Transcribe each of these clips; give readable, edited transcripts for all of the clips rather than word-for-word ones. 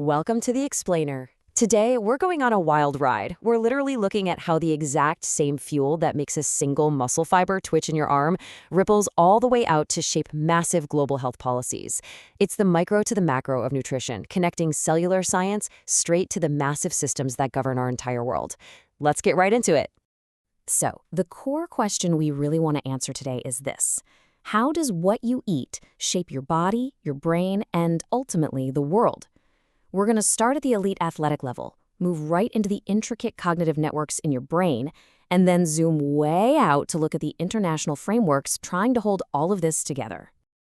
Welcome to The Explainer. Today, we're going on a wild ride. We're literally looking at how the exact same fuel that makes a single muscle fiber twitch in your arm ripples all the way out to shape massive global health policies. It's the micro to the macro of nutrition, connecting cellular science straight to the massive systems that govern our entire world. Let's get right into it. So, the core question we really want to answer today is this: how does what you eat shape your body, your brain, and ultimately the world? We're going to start at the elite athletic level, move right into the intricate cognitive networks in your brain, and then zoom way out to look at the international frameworks trying to hold all of this together.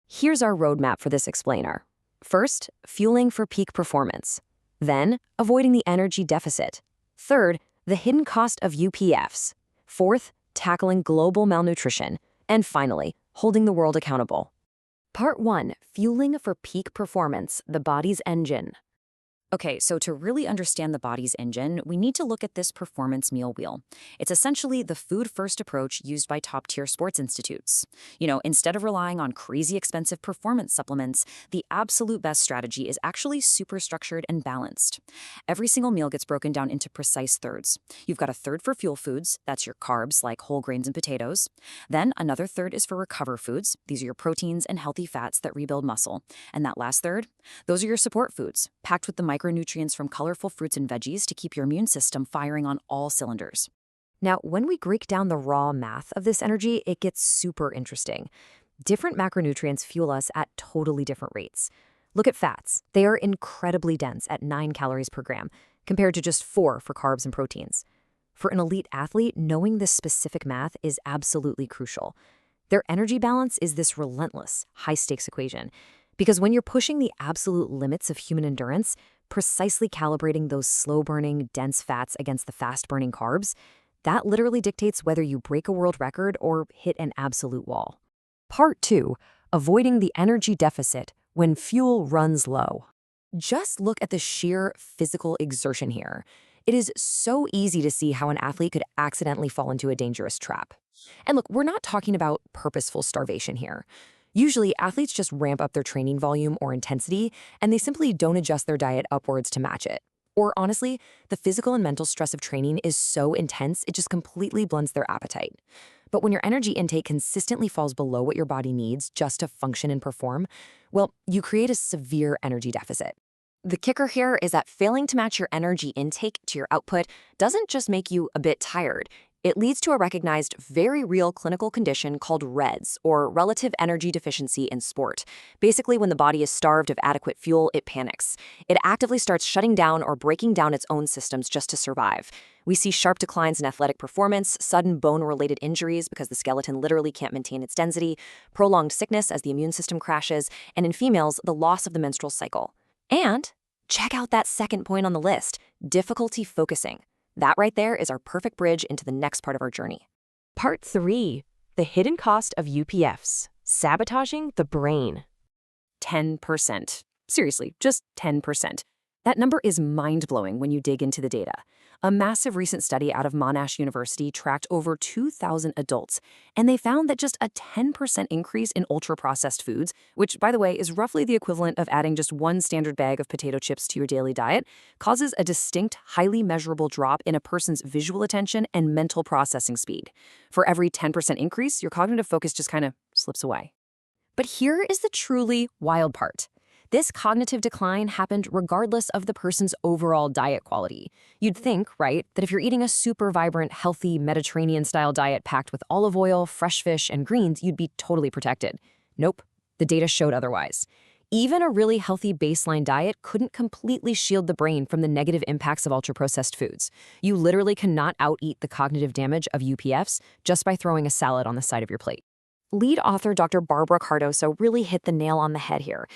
Here's our roadmap for this explainer. First, fueling for peak performance. Then, avoiding the energy deficit. Third, the hidden cost of UPFs. Fourth, tackling global malnutrition. And finally, holding the world accountable. Part 1, fueling for peak performance, the body's engine. Okay, so to really understand the body's engine, we need to look at this performance meal wheel. It's essentially the food-first approach used by top-tier sports institutes. Instead of relying on crazy expensive performance supplements, the absolute best strategy is actually super structured and balanced. Every single meal gets broken down into precise thirds. You've got a third for fuel foods, that's your carbs like whole grains and potatoes. Then another third is for recover foods. These are your proteins and healthy fats that rebuild muscle. And that last third, those are your support foods, packed with the micronutrients from colorful fruits and veggies to keep your immune system firing on all cylinders. Now, when we break down the raw math of this energy, it gets super interesting. Different macronutrients fuel us at totally different rates. Look at fats. They are incredibly dense at 9 calories per gram, compared to just 4 for carbs and proteins. For an elite athlete, knowing this specific math is absolutely crucial. Their energy balance is this relentless, high-stakes equation. Because when you're pushing the absolute limits of human endurance, precisely calibrating those slow-burning, dense fats against the fast-burning carbs, that literally dictates whether you break a world record or hit an absolute wall. Part 2, avoiding the energy deficit when fuel runs low. Just look at the sheer physical exertion here. It is so easy to see how an athlete could accidentally fall into a dangerous trap. And look, we're not talking about purposeful starvation here. Usually, athletes just ramp up their training volume or intensity, and they simply don't adjust their diet upwards to match it. Or honestly, the physical and mental stress of training is so intense, it just completely blunts their appetite. But when your energy intake consistently falls below what your body needs just to function and perform, well, you create a severe energy deficit. The kicker here is that failing to match your energy intake to your output doesn't just make you a bit tired. It leads to a recognized, very real clinical condition called REDS, or relative energy deficiency in sport. Basically, when the body is starved of adequate fuel, it panics. It actively starts shutting down or breaking down its own systems just to survive. We see sharp declines in athletic performance, sudden bone-related injuries because the skeleton literally can't maintain its density, prolonged sickness as the immune system crashes, and in females, the loss of the menstrual cycle. And check out that second point on the list, difficulty focusing. That right there is our perfect bridge into the next part of our journey. Part 3, the hidden cost of UPFs, sabotaging the brain. 10%. Seriously, just 10%. That number is mind-blowing when you dig into the data. A massive recent study out of Monash University tracked over 2,000 adults, and they found that just a 10% increase in ultra-processed foods, which, by the way, is roughly the equivalent of adding just one standard bag of potato chips to your daily diet, causes a distinct, highly measurable drop in a person's visual attention and mental processing speed. For every 10% increase, your cognitive focus just kind of slips away. But here is the truly wild part. This cognitive decline happened regardless of the person's overall diet quality. You'd think, right, that if you're eating a super vibrant, healthy Mediterranean-style diet packed with olive oil, fresh fish, and greens, you'd be totally protected. Nope, the data showed otherwise. Even a really healthy baseline diet couldn't completely shield the brain from the negative impacts of ultra-processed foods. You literally cannot out-eat the cognitive damage of UPFs just by throwing a salad on the side of your plate. Lead author Dr. Barbara Cardoso really hit the nail on the head here.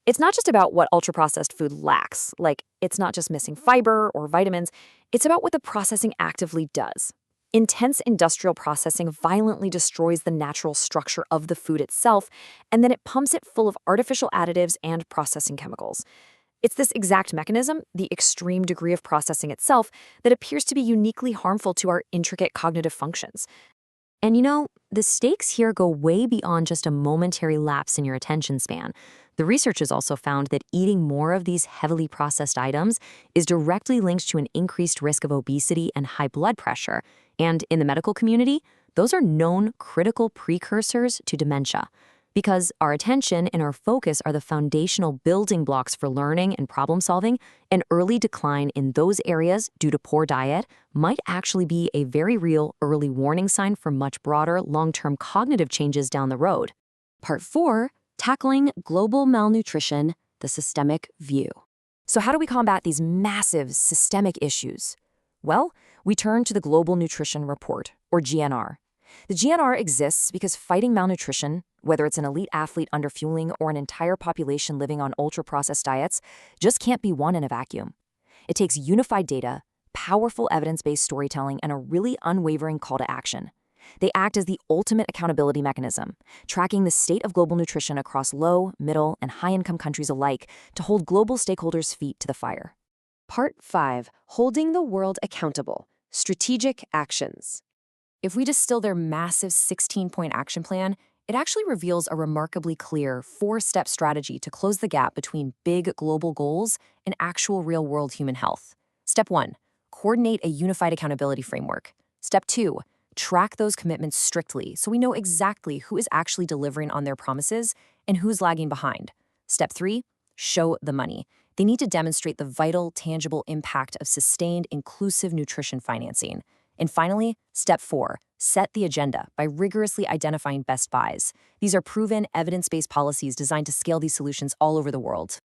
It's not just about what ultra-processed food lacks, like it's not just missing fiber or vitamins, it's about what the processing actively does. Intense industrial processing violently destroys the natural structure of the food itself, and then it pumps it full of artificial additives and processing chemicals. It's this exact mechanism, the extreme degree of processing itself, that appears to be uniquely harmful to our intricate cognitive functions. And the stakes here go way beyond just a momentary lapse in your attention span. The research has also found that eating more of these heavily processed items is directly linked to an increased risk of obesity and high blood pressure. And in the medical community, those are known critical precursors to dementia. Because our attention and our focus are the foundational building blocks for learning and problem solving, an early decline in those areas due to poor diet might actually be a very real early warning sign for much broader long-term cognitive changes down the road. Part 4, tackling global malnutrition, the systemic view. So how do we combat these massive systemic issues? Well, we turn to the Global Nutrition Report, or GNR. The GNR exists because fighting malnutrition, whether it's an elite athlete underfueling or an entire population living on ultra-processed diets, just can't be won in a vacuum. It takes unified data, powerful evidence-based storytelling, and a really unwavering call to action. They act as the ultimate accountability mechanism, tracking the state of global nutrition across low, middle, and high-income countries alike to hold global stakeholders' feet to the fire. Part 5, holding the world accountable, strategic actions. If we distill their massive 16-point action plan, it actually reveals a remarkably clear 4-step strategy to close the gap between big global goals and actual real-world human health. Step 1, coordinate a unified accountability framework. Step 2, track those commitments strictly so we know exactly who is actually delivering on their promises and who's lagging behind. Step 3, show the money. They need to demonstrate the vital, tangible impact of sustained, inclusive nutrition financing. And finally, step 4, set the agenda by rigorously identifying best buys. These are proven, evidence-based policies designed to scale these solutions all over the world.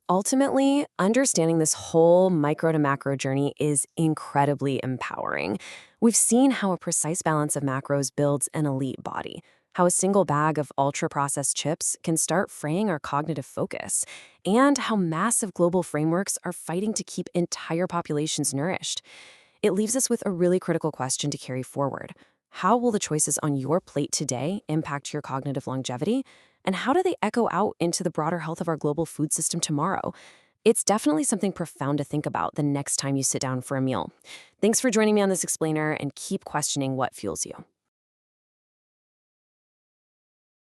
Ultimately, understanding this whole micro to macro journey is incredibly empowering. We've seen how a precise balance of macros builds an elite body, how a single bag of ultra-processed chips can start fraying our cognitive focus, and how massive global frameworks are fighting to keep entire populations nourished. It leaves us with a really critical question to carry forward. How will the choices on your plate today impact your cognitive longevity? And how do they echo out into the broader health of our global food system tomorrow? It's definitely something profound to think about the next time you sit down for a meal. Thanks for joining me on this explainer, and keep questioning what fuels you.